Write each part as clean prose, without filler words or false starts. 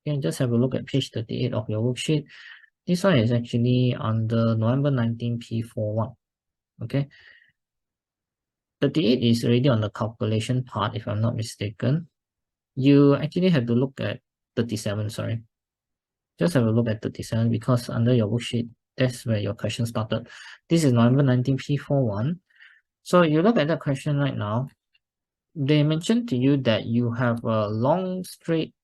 Okay, just have a look at page 38 of your worksheet. This one is actually under November 19 P41. Okay. 38 is already on the calculation part, if I'm not mistaken. You actually have to look at 37, sorry. Just have a look at 37 because under your worksheet, that's where your question started. This is November 19 P41. So you look at that question right now. They mentioned to you that you have a long straight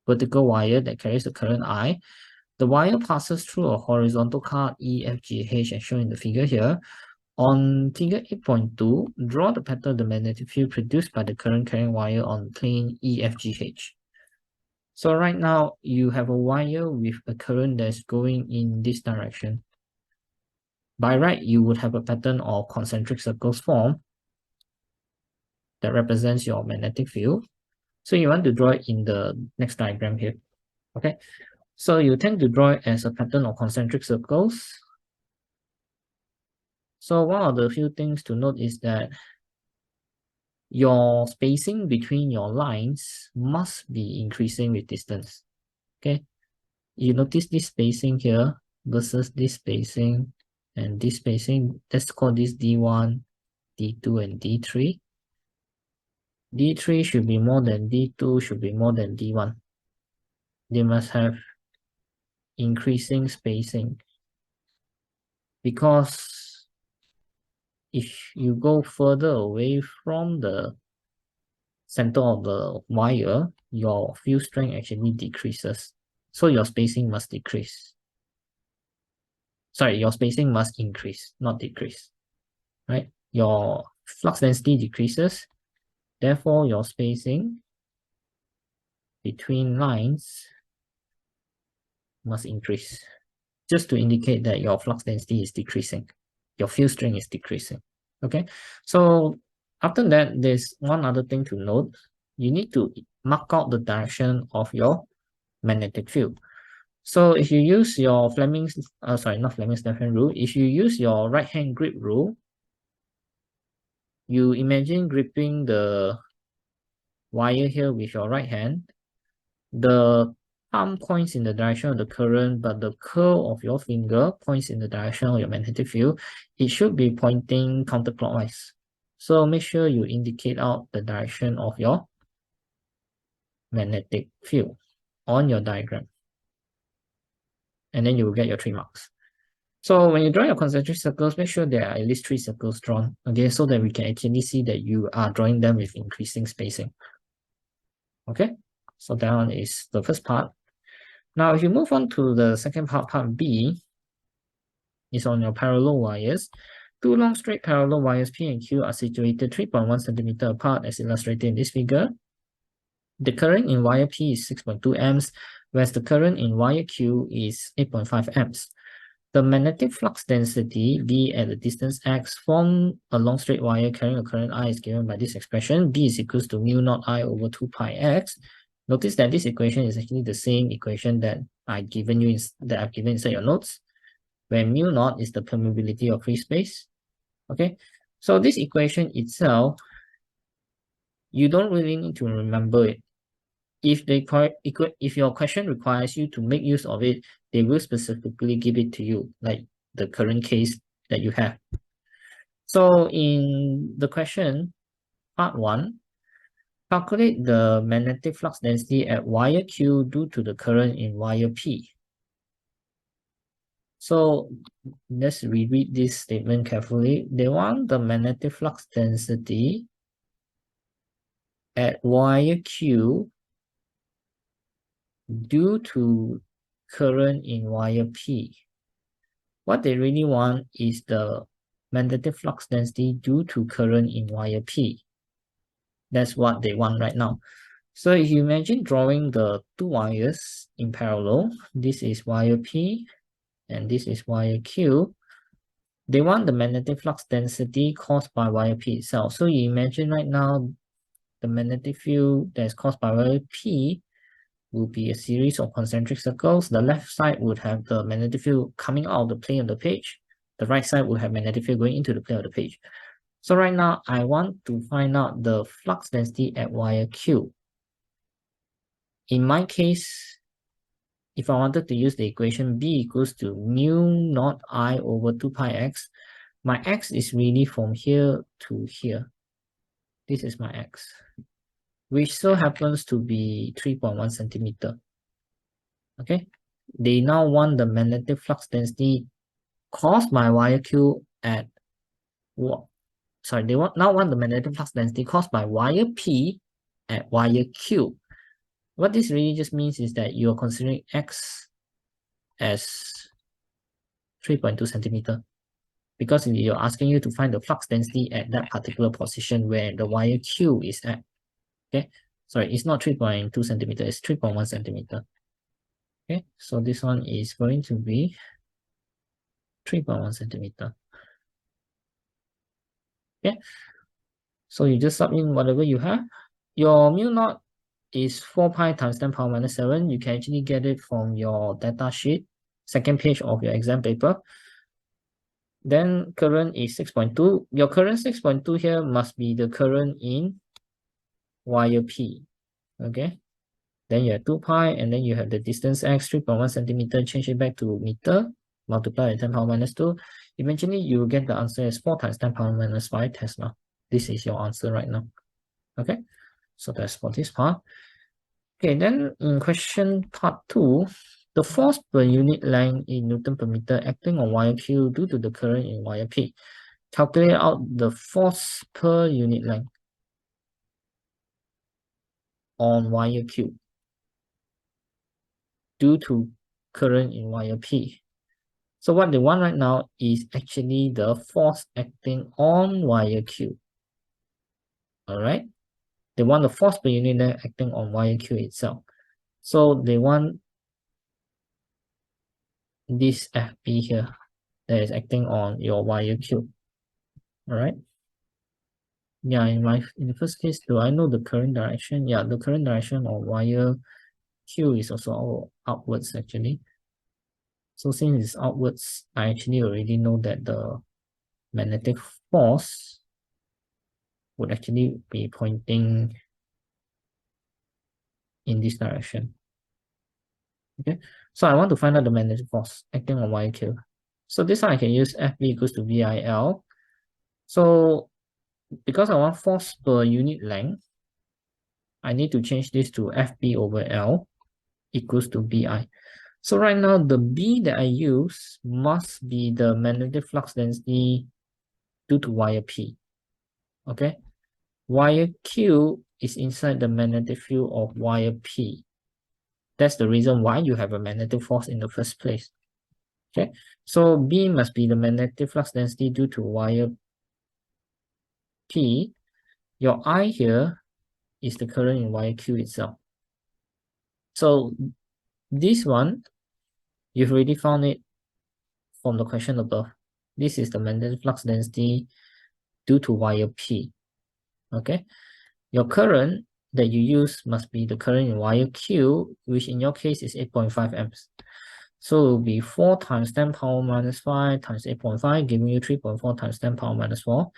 vertical wire that carries the current I. The wire passes through a horizontal card EFGH as shown in the figure here. On figure 8.2, draw the pattern of the magnetic field produced by the current carrying wire on plane EFGH. So right now, you have a wire with a current that's going in this direction. By right, you would have a pattern of concentric circles formed that represents your magnetic field. So you want to draw it in the next diagram here. Okay, so you tend to draw it as a pattern of concentric circles. So one of the few things to note is that your spacing between your lines must be increasing with distance. Okay, you notice this spacing here versus this spacing and this spacing. Let's call this D1, D2, and D3. D3 should be more than D2, should be more than D1. They must have increasing spacing because if you go further away from the center of the wire, your field strength actually decreases. So your spacing must decrease. Sorry, your spacing must increase, not decrease. Right? Your flux density decreases. Therefore, your spacing between lines must increase. Just to indicate that your flux density is decreasing. Your field strength is decreasing. Okay, so after that, there's one other thing to note. You need to mark out the direction of your magnetic field. So if you use your Fleming's, sorry, not Fleming's left-hand rule, if you use your right-hand grip rule, you imagine gripping the wire here with your right hand. The palm points in the direction of the current, but the curl of your finger points in the direction of your magnetic field. It should be pointing counterclockwise. So make sure you indicate out the direction of your magnetic field on your diagram. And then you will get your 3 marks. So when you draw your concentric circles, make sure there are at least 3 circles drawn, okay, so that we can actually see that you are drawing them with increasing spacing. Okay, so that one is the first part. Now, if you move on to the second part, part B, is on your parallel wires. 2 long straight parallel wires P and Q are situated 3.1 centimeter apart as illustrated in this figure. The current in wire P is 6.2 amps, whereas the current in wire Q is 8.5 amps. The magnetic flux density, B at the distance x, from a long straight wire carrying a current I is given by this expression. B is equals to mu naught I over 2 pi x. Notice that this equation is actually the same equation that I've given inside your notes, where mu naught is the permeability of free space. Okay, so this equation itself, you don't really need to remember it. If your question requires you to make use of it, they will specifically give it to you, like the current case that you have. So in the question, part 1, calculate the magnetic flux density at wire Q due to the current in wire P. So let's reread this statement carefully. They want the magnetic flux density at wire Q due to current in wire P. What they really want is the magnetic flux density due to current in wire P. That's what they want right now. So if you imagine drawing the 2 wires in parallel, this is wire P and this is wire Q. They want the magnetic flux density caused by wire P itself. So you imagine right now, the magnetic field that is caused by wire P will be a series of concentric circles. The left side would have the magnetic field coming out of the plane of the page. The right side would have magnetic field going into the plane of the page. So right now, I want to find out the flux density at wire Q. in my case, if I wanted to use the equation b equals to mu naught I over 2 pi x, my x is really from here to here. This is my x, which so happens to be 3.1 centimeter. Okay, they now want the magnetic flux density caused by wire Q at what? Sorry, they now want the magnetic flux density caused by wire P at wire Q. What this really just means is that you're considering x as 3.2 centimeter because you're asking you to find the flux density at that particular position where the wire Q is at. Okay, sorry, it's not 3.2 centimeter, it's 3.1 centimeter. Okay, so this one is going to be 3.1 centimeter. Okay, so you just sub in whatever you have. Your mu naught is 4 pi times 10 power minus 7. You can actually get it from your data sheet, second page of your exam paper. Then current is 6.2. Your current 6.2 here must be the current in wire P. Okay. Then you have 2 pi, and then you have the distance x, 3.1 centimeter, change it back to meter, multiply by 10 power minus 2. Eventually, you will get the answer as 4 times 10 power minus 5 Tesla. This is your answer right now. Okay. So that's for this part. Okay, then in question part 2, the force per unit length in Newton per meter acting on wire Q due to the current in wire P. Calculate out the force per unit length on wire Q due to current in wire P. So what they want right now is actually the force acting on wire Q. Alright? They want the force per unit length acting on wire Q itself. So they want this FP here that is acting on your wire Q. Alright? Yeah, in the first case, do I know the current direction? Yeah, the current direction of wire Q is also outwards actually. So since it's outwards, I actually already know that the magnetic force would actually be pointing in this direction. Okay, so I want to find out the magnetic force acting on wire Q. So this one I can use FB equals to VIL. So because I want force per unit length, I need to change this to FB over L equals to BI. So right now, the B that I use must be the magnetic flux density due to wire P. Okay, wire Q is inside the magnetic field of wire P. That's the reason why you have a magnetic force in the first place. Okay, so B must be the magnetic flux density due to wire P. Your I here is the current in wire Q itself. So this one, you've already found it from the question above. This is the magnetic flux density due to wire P. Okay, your current that you use must be the current in wire Q, which in your case is 8.5 amps. So it will be 4 times 10 power minus 5 times 8.5, giving you 3.4 times 10 power minus 4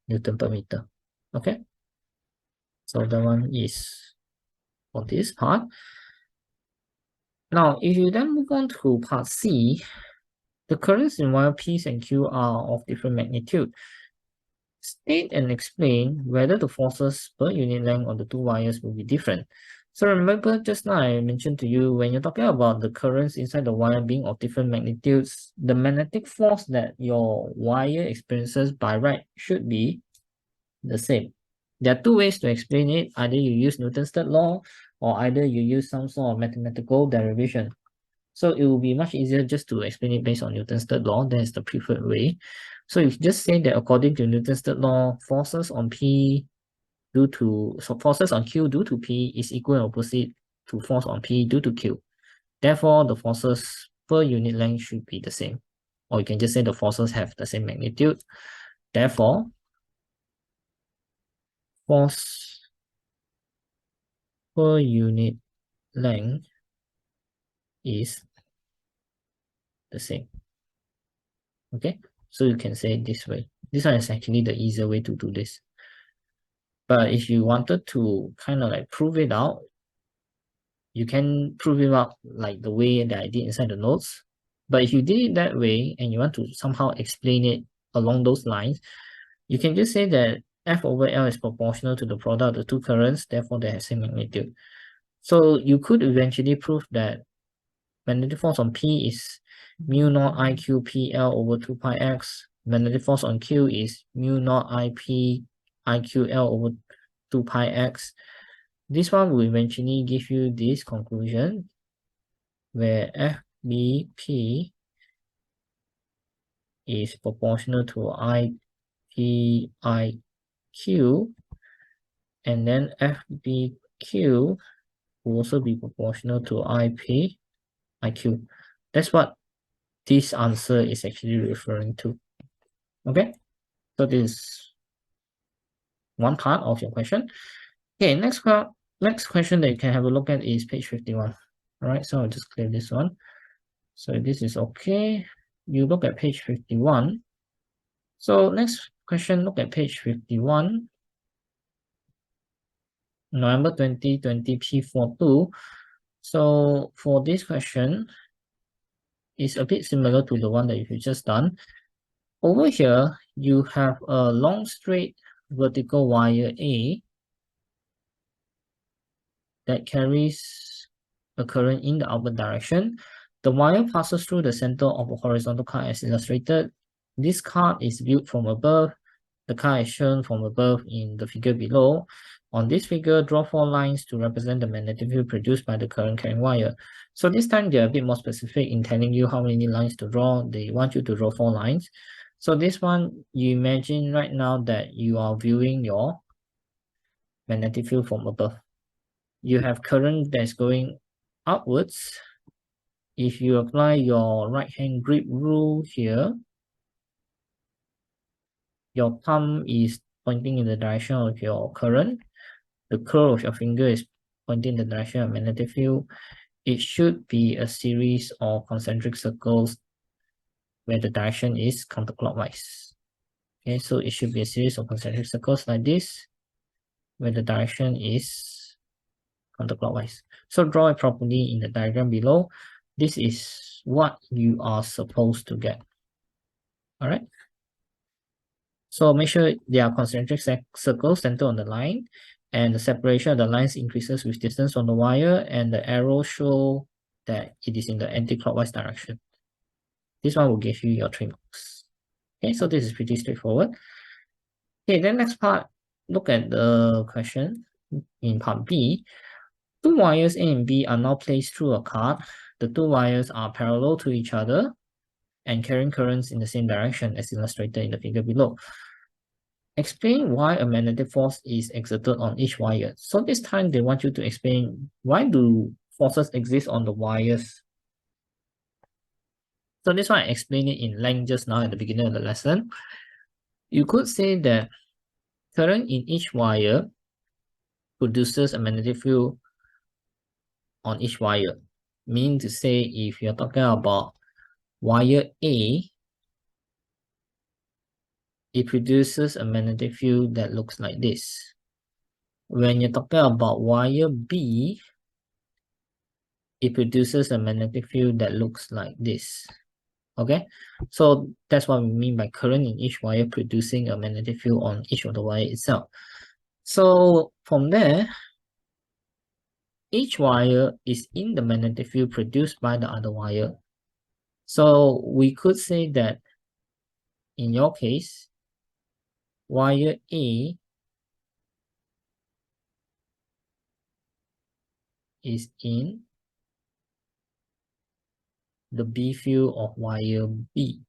Newton per meter. Okay, so that one is for this part. Now, if you then move on to part C, the currents in wire P and Q are of different magnitude. State and explain whether the forces per unit length on the two wires will be different. So remember just now I mentioned to you, when you're talking about the currents inside the wire being of different magnitudes, the magnetic force that your wire experiences by right should be the same. There are two ways to explain it. Either you use Newton's third law or either you use some sort of mathematical derivation. So it will be much easier just to explain it based on Newton's third law. That is the preferred way. So you just say that according to Newton's third law, forces on forces on Q due to P is equal and opposite to force on P due to Q. Therefore, the forces per unit length should be the same. Or you can just say the forces have the same magnitude. Therefore, force per unit length is the same. Okay, so you can say it this way. This one is actually the easier way to do this. But if you wanted to kind of like prove it out, you can prove it out like the way that I did inside the notes. But if you did it that way and you want to somehow explain it along those lines, you can just say that F over L is proportional to the product of the two currents, therefore they have same magnitude. So you could eventually prove that magnetic force on P is mu naught IQPL over 2 pi x. Magnetic force on Q is mu naught IQL over 2 pi x. This one will eventually give you this conclusion where FBP is proportional to IPIQ, and then FBQ will also be proportional to IPIQ. That's what this answer is actually referring to. Okay, so this is one part of your question. Okay, next question that you can have a look at is page 51. All right, so I'll just clear this one. So this is okay. You look at page 51. So next question, look at page 51. November 2020 P42. So for this question, it's a bit similar to the one that you just done. Over here, you have a long straight vertical wire A that carries a current in the upward direction. The wire passes through the center of a horizontal card as illustrated. This card is viewed from above. The card is shown from above in the figure below. On this figure, draw 4 lines to represent the magnetic field produced by the current carrying wire. So this time they're a bit more specific in telling you how many lines to draw. They want you to draw 4 lines. So this one, you imagine right now that you are viewing your magnetic field from above. You have current that's going upwards. If you apply your right hand grip rule here, your thumb is pointing in the direction of your current. The curl of your finger is pointing in the direction of magnetic field. It should be a series of concentric circles where the direction is counterclockwise. Okay, so it should be a series of concentric circles like this, where the direction is counterclockwise. So draw it properly in the diagram below. This is what you are supposed to get. All right. So make sure there are concentric circles centered on the line, and the separation of the lines increases with distance from the wire, and the arrow show that it is in the anti-clockwise direction. This one will give you your 3 marks. Okay, so this is pretty straightforward. Okay, then next part, look at the question in part B. 2 wires A and B are now placed through a card. The 2 wires are parallel to each other and carrying currents in the same direction as illustrated in the figure below. Explain why a magnetic force is exerted on each wire. So this time they want you to explain why do forces exist on the wires. So this one I explained it in length just now at the beginning of the lesson. You could say that current in each wire produces a magnetic field on each wire. Meaning to say, if you're talking about wire A, it produces a magnetic field that looks like this. When you're talking about wire B, it produces a magnetic field that looks like this. Okay, so that's what we mean by current in each wire producing a magnetic field on each of the wire itself. So from there, each wire is in the magnetic field produced by the other wire. So we could say that in your case, wire A is in the B field of wire B.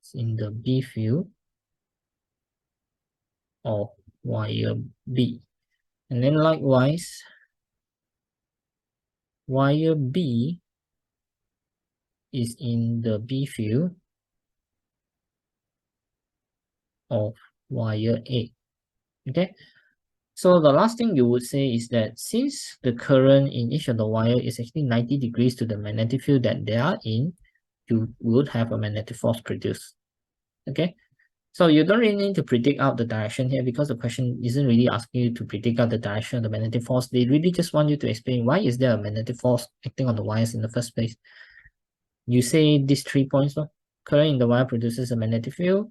It's in the B field of wire B. And then likewise, wire B is in the B field of wire A. Okay, so the last thing you would say is that since the current in each of the wire is actually 90 degrees to the magnetic field that they are in, you would have a magnetic force produced. Okay, So you don't really need to predict out the direction here because the question isn't really asking you to predict out the direction of the magnetic force. They really just want you to explain why is there a magnetic force acting on the wires in the first place. You say these 3 points, no? Current in the wire produces a magnetic field.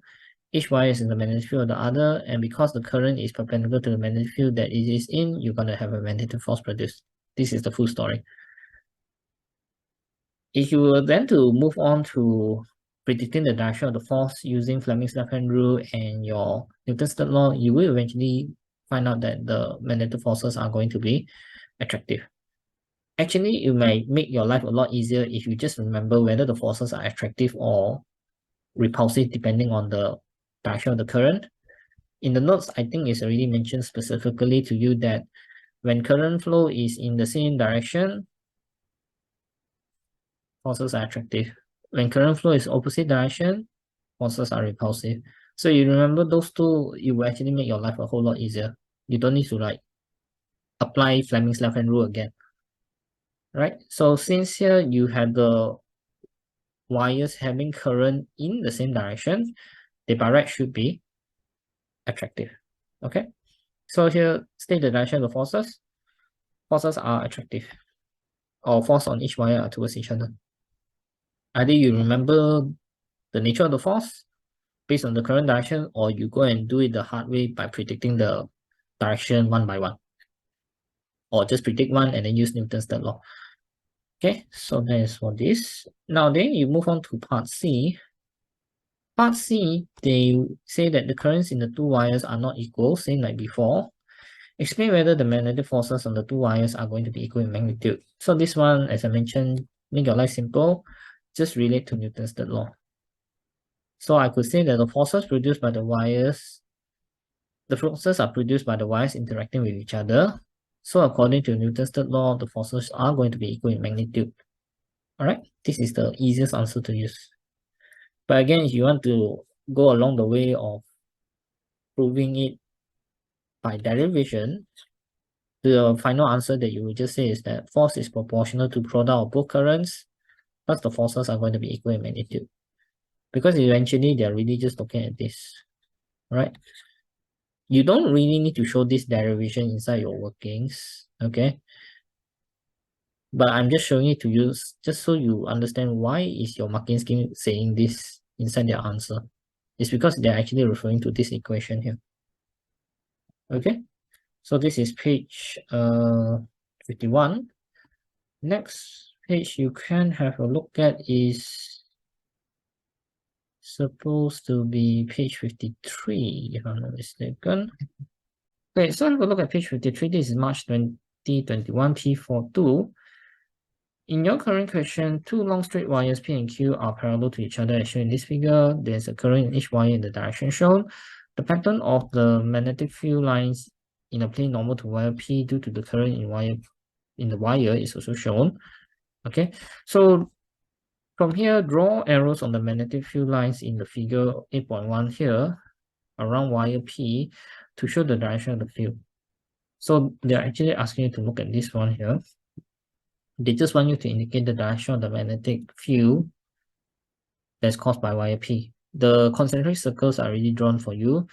Each wire is in the magnetic field of the other, and because the current is perpendicular to the magnetic field that it is in, you're going to have a magnetic force produced. This is the full story. If you were then to move on to predicting the direction of the force using Fleming's left-hand rule and your Newton's third law, you will eventually find out that the magnetic forces are going to be attractive. Actually, it might make your life a lot easier if you just remember whether the forces are attractive or repulsive depending on the direction of the current. In the notes, I think it's already mentioned specifically to you that when current flow is in the same direction, forces are attractive. When current flow is opposite direction, forces are repulsive. So you remember those two, it will actually make your life a whole lot easier. You don't need to like apply Fleming's left-hand rule again, right? So since here you have the wires having current in the same direction, the by right should be attractive, okay? So here, state the direction of the forces. Forces are attractive, or force on each wire are towards each other. Either you remember the nature of the force based on the current direction, or you go and do it the hard way by predicting the direction one by one. Or just predict one and then use Newton's third law. Okay, so that is for this. Now then you move on to part C. Part C, they say that the currents in the two wires are not equal, same like before. Explain whether the magnetic forces on the two wires are going to be equal in magnitude. So this one, as I mentioned, make your life simple, just relate to Newton's third law. So I could say that the forces produced by the wires, the forces are produced by the wires interacting with each other. So according to Newton's third law, the forces are going to be equal in magnitude. All right, this is the easiest answer to use. But again, if you want to go along the way of proving it by derivation, the final answer that you will just say is that force is proportional to product of both currents, plus the forces are going to be equal in magnitude. Because eventually they're really just looking at this, right? You don't really need to show this derivation inside your workings, okay? But I'm just showing it to you just so you understand why is your marking scheme saying this inside their answer. It's because they're actually referring to this equation here. Okay, so this is page 51. Next page you can have a look at is supposed to be page 53, if I'm not mistaken. Okay, so have a look at page 53. This is March 2021 P42. In your current question, two long straight wires P and Q are parallel to each other as shown in this figure. There's a current in each wire in the direction shown. The pattern of the magnetic field lines in a plane normal to wire P due to the current in the wire is also shown. Okay, so from here, draw arrows on the magnetic field lines in the figure 8.1 here around wire P to show the direction of the field. So they're actually asking you to look at this one here. They just want you to indicate the direction of the magnetic field that's caused by wire P. The concentric circles are already drawn for you.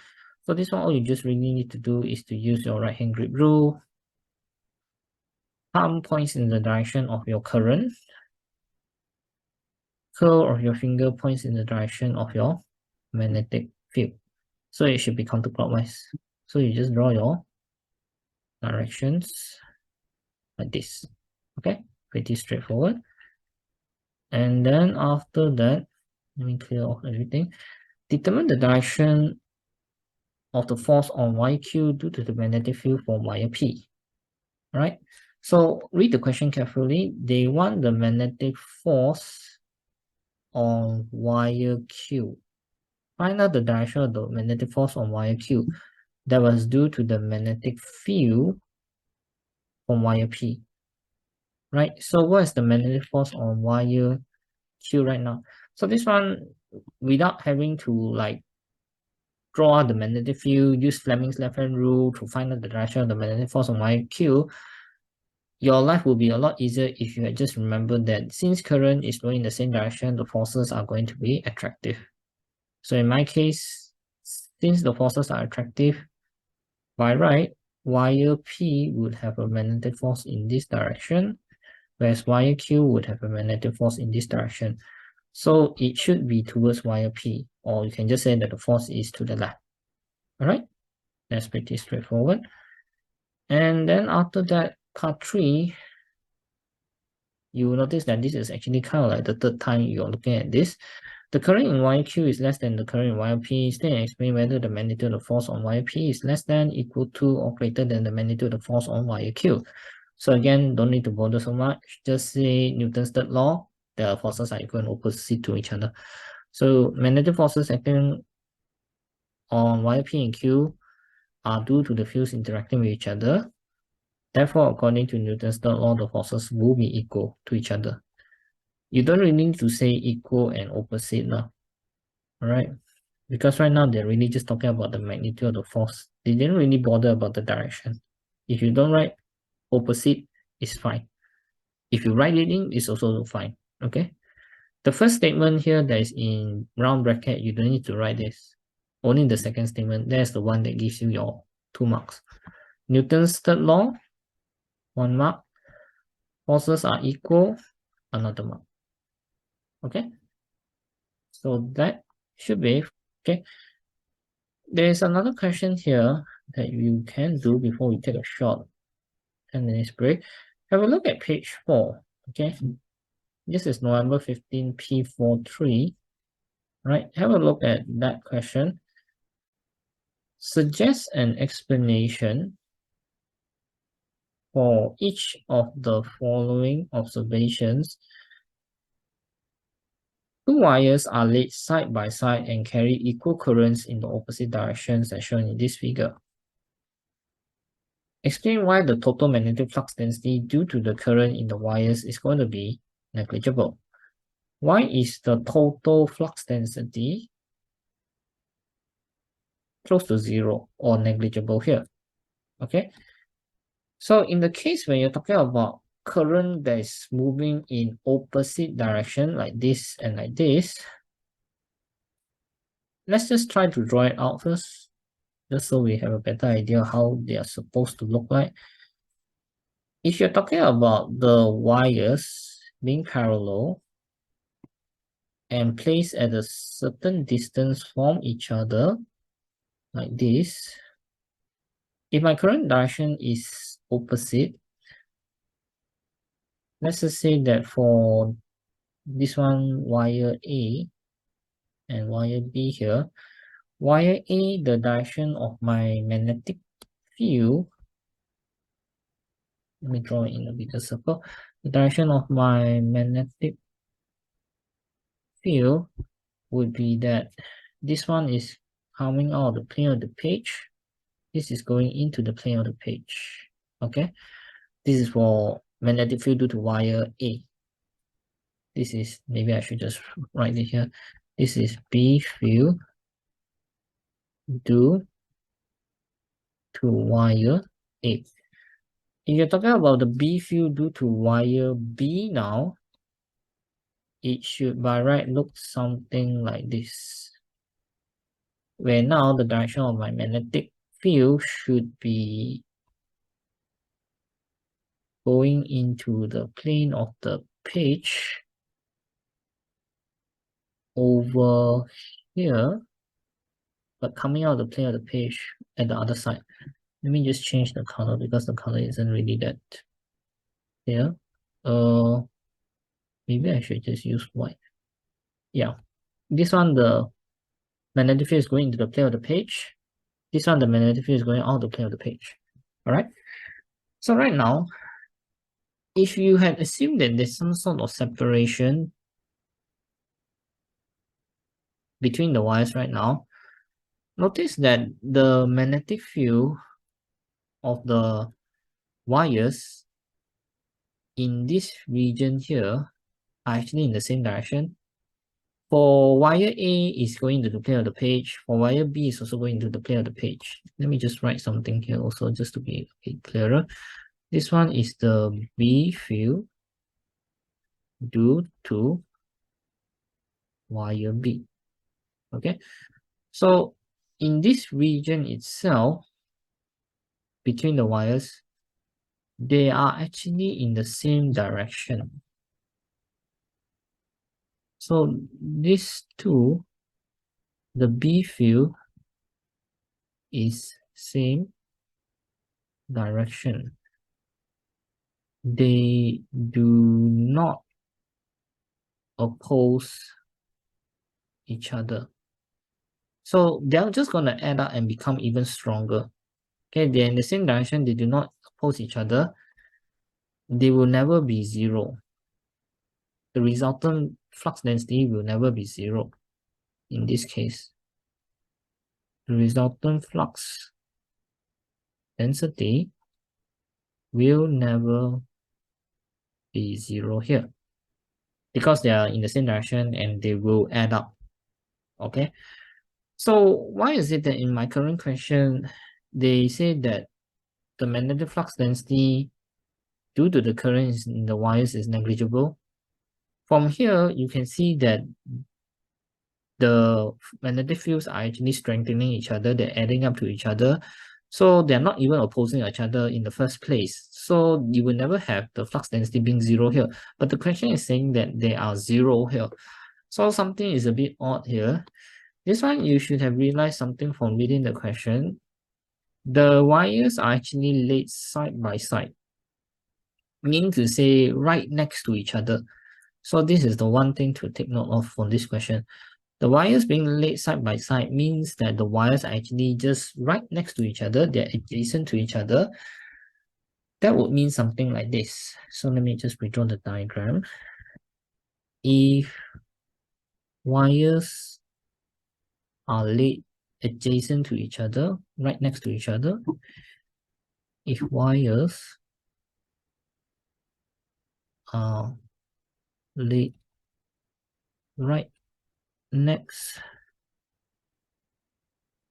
So this one, all you just really need to do is to use your right hand grip rule. Palm points in the direction of your current. Curl of your finger points in the direction of your magnetic field. So it should be counterclockwise. So you just draw your directions like this. Okay, pretty straightforward. And then after that, let me clear off everything. Determine the direction of the force on YQ due to the magnetic field for wire P. Right? So read the question carefully. They want the magnetic force on wire Q. Find out the direction of the magnetic force on wire Q that was due to the magnetic field from wire P. Right? So what is the magnetic force on wire Q right now? So this one, without having to like draw out the magnetic field, use Fleming's left-hand rule to find out the direction of the magnetic force on wire Q, your life will be a lot easier if you had just remembered that since current is flowing in the same direction, the forces are going to be attractive. So in my case, since the forces are attractive, by right, wire P would have a magnetic force in this direction, whereas wire Q would have a magnetic force in this direction. So it should be towards wire P, or you can just say that the force is to the left. All right, that's pretty straightforward. And then after that, part 3, you will notice that this is actually kind of like the third time you're looking at this. The current in wire Q is less than the current in wire P. Then explain whether the magnitude of force on wire P is less than, equal to, or greater than the magnitude of force on wire Q. So again, don't need to bother so much. Just say Newton's third law. The forces are equal and opposite to each other. So magnetic forces acting on wire P and Q are due to the fields interacting with each other. Therefore, according to Newton's third law, the forces will be equal to each other. You don't really need to say equal and opposite now. All right, because right now they're really just talking about the magnitude of the force. They didn't really bother about the direction. If you don't write opposite, it's fine. If you write it in, it's also fine. Okay. The first statement here that is in round bracket, you don't need to write this. Only the second statement, that's the one that gives you your 2 marks. Newton's third law, 1 mark. Forces are equal, another mark. Okay. So that should be okay. There's another question here that you can do before we take a short 10 minutes break. Have a look at page 4. Okay. This is November 15 P43. Right. Have a look at that question. Suggest an explanation for each of the following observations. 2 wires are laid side by side and carry equal currents in the opposite directions as shown in this figure. Explain why the total magnetic flux density due to the current in the wires is going to be negligible. Why is the total flux density close to 0 or negligible here? Okay. So in the case when you're talking about current that is moving in opposite direction like this and like this, let's just try to draw it out first, just so we have a better idea how they are supposed to look like. If you're talking about the wires being parallel and placed at a certain distance from each other, like this, if my current direction is opposite, let's just say that for this one, wire A and wire B here, wire A, the direction of my magnetic field, let me draw it in a bigger circle. The direction of my magnetic field would be that this one is coming out of the plane of the page. This is going into the plane of the page. Okay. This is for magnetic field due to wire A. This is, maybe I should just write it here. This is B field due to wire A. If you're talking about the B field due to wire B now, it should by right look something like this. Where now the direction of my magnetic field should be going into the plane of the page over here, but coming out of the plane of the page at the other side. Let me just change the color because the color isn't really that clear. Maybe I should just use white. Yeah, this one, the magnetic field is going into the plane of the page. This one, the magnetic field is going out of the plane of the page. All right. So right now, if you had assumed that there's some sort of separation between the wires right now, notice that the magnetic field of the wires in this region here are actually in the same direction. For wire A is going to the plane of the page. For wire B is also going to the plane of the page. Let me just write something here also just to be a bit clearer. This one is the B field due to wire B. Okay. So in this region itself, between the wires, they are actually in the same direction. So these two, the B field is same direction. They do not oppose each other. So they're just going to add up and become even stronger. Okay, they're in the same direction, they do not oppose each other. They will never be zero. The resultant flux density will never be zero in this case. The resultant flux density will never be zero here because they are in the same direction and they will add up. Okay, so why is it that in my current question they say that the magnetic flux density due to the current in the wires is negligible? From here you can see that the magnetic fields are actually strengthening each other, they're adding up to each other. So they're not even opposing each other in the first place. So you will never have the flux density being zero here. But the question is saying that they are zero here. So something is a bit odd here. This one you should have realized something from reading the question. The wires are actually laid side by side, meaning to say right next to each other. So this is the one thing to take note of from this question. The wires being laid side by side means that the wires are actually just right next to each other. They're adjacent to each other. That would mean something like this. So let me just redraw the diagram. If wires are laid adjacent to each other, right next to each other, if wires are laid right next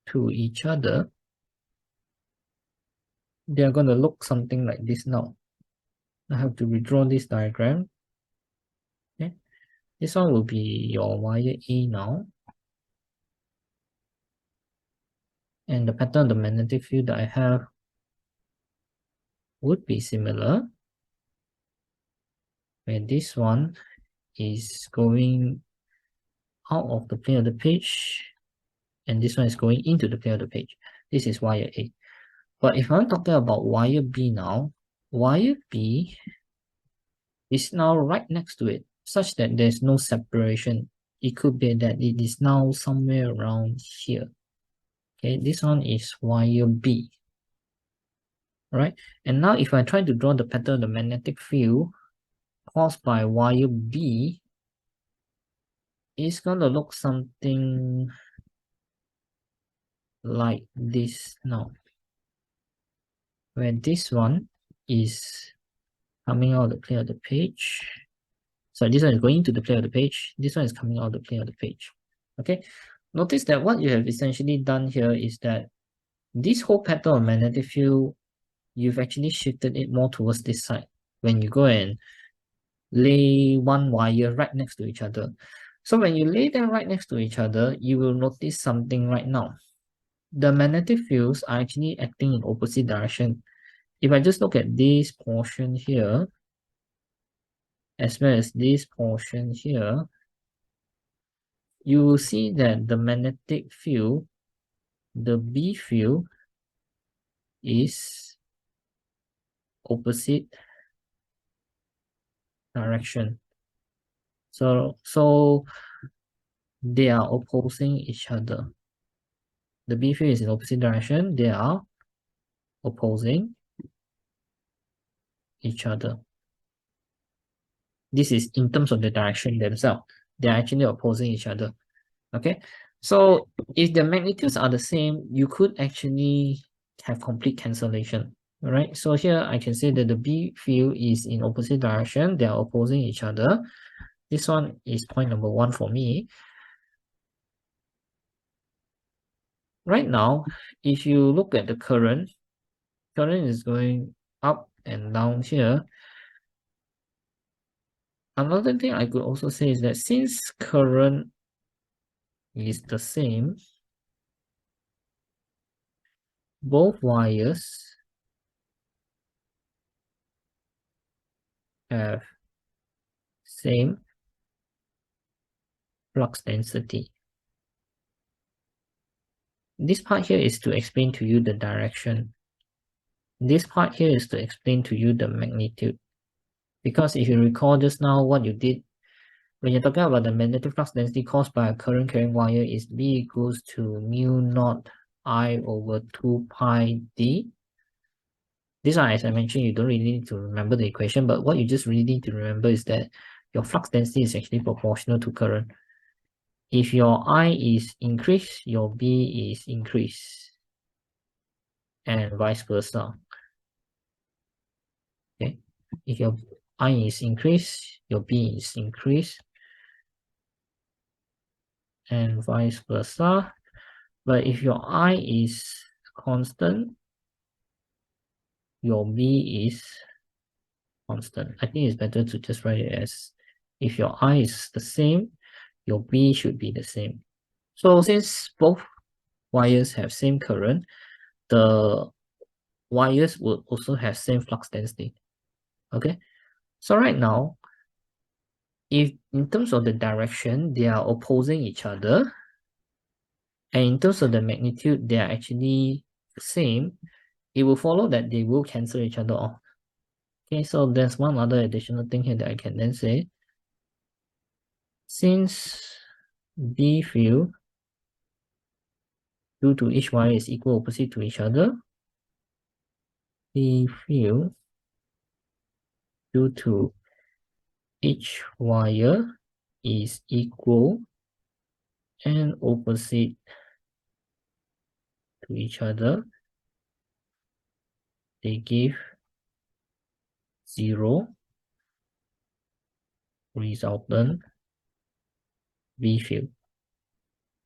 to each other, they are going to look something like this now. I have to redraw this diagram. Okay, this one will be your wire A now. And the pattern of the magnetic field that I have would be similar, where this one is going out of the plane of the page, and this one is going into the plane of the page. This is wire A. But if I'm talking about wire B now, wire B is now right next to it, such that there's no separation. It could be that it is now somewhere around here. Okay, this one is wire B. Right? And now if I try to draw the pattern of the magnetic field caused by wire B, it's going to look something like this now, where this one is coming out of the plane of the page. So this one is going to the plane of the page. This one is coming out of the plane of the page. Okay, notice that what you have essentially done here is that this whole pattern of magnetic field, you've actually shifted it more towards this side when you go and lay one wire right next to each other. So when you lay them right next to each other, you will notice something right now. The magnetic fields are actually acting in opposite direction. If I just look at this portion here, as well as this portion here, you will see that the magnetic field, the B field, is opposite direction. So they are opposing each other. The B field is in opposite direction. They are opposing each other. This is in terms of the direction themselves. They are actually opposing each other. Okay, so if the magnitudes are the same, you could actually have complete cancellation. All right, so here I can say that the B field is in opposite direction. They are opposing each other. This one is point number 1 for me. Right now, if you look at the current is going up and down here. Another thing I could also say is that since current is the same, both wires have same flux density. This part here is to explain to you the direction. This part here is to explain to you the magnitude. Because if you recall just now what you did, when you're talking about the magnetic flux density caused by a current carrying wire is B equals to mu naught I over 2 pi d. This one, as I mentioned, you don't really need to remember the equation, but what you just really need to remember is that your flux density is actually proportional to current. If your I is increased, your B is increased, and vice versa. Okay, if your I is increased, your B is increased, and vice versa. But if your I is constant, your B is constant. I think it's better to just write it as if your I is the same, your B should be the same. So since both wires have same current, the wires will also have same flux density. Okay, so right now, if in terms of the direction, they are opposing each other, and in terms of the magnitude, they are actually the same, it will follow that they will cancel each other off. Okay, so there's one other additional thing here that I can then say. Since B field due to each wire is equal opposite to each other, B field due to each wire is equal and opposite to each other, they give 0 resultant B field.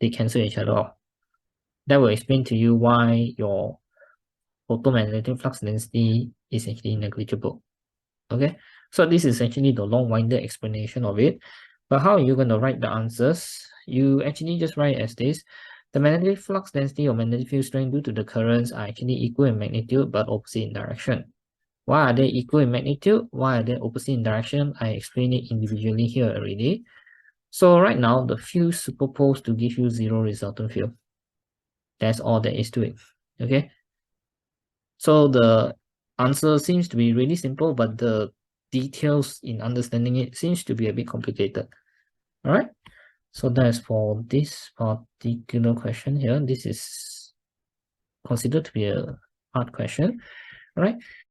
They cancel each other off. That will explain to you why your photomagnetic flux density is actually negligible. Okay, so this is actually the long-winded explanation of it. But how are you going to write the answers? You actually just write as this. The magnetic flux density or magnetic field strength due to the currents are actually equal in magnitude but opposite in direction. Why are they equal in magnitude? Why are they opposite in direction? I explained it individually here already. So right now, the field superposed to give you 0 resultant field. That's all there is to it. Okay. So the answer seems to be really simple, but the details in understanding it seems to be a bit complicated. All right. So that's for this particular question here. This is considered to be a hard question. All right.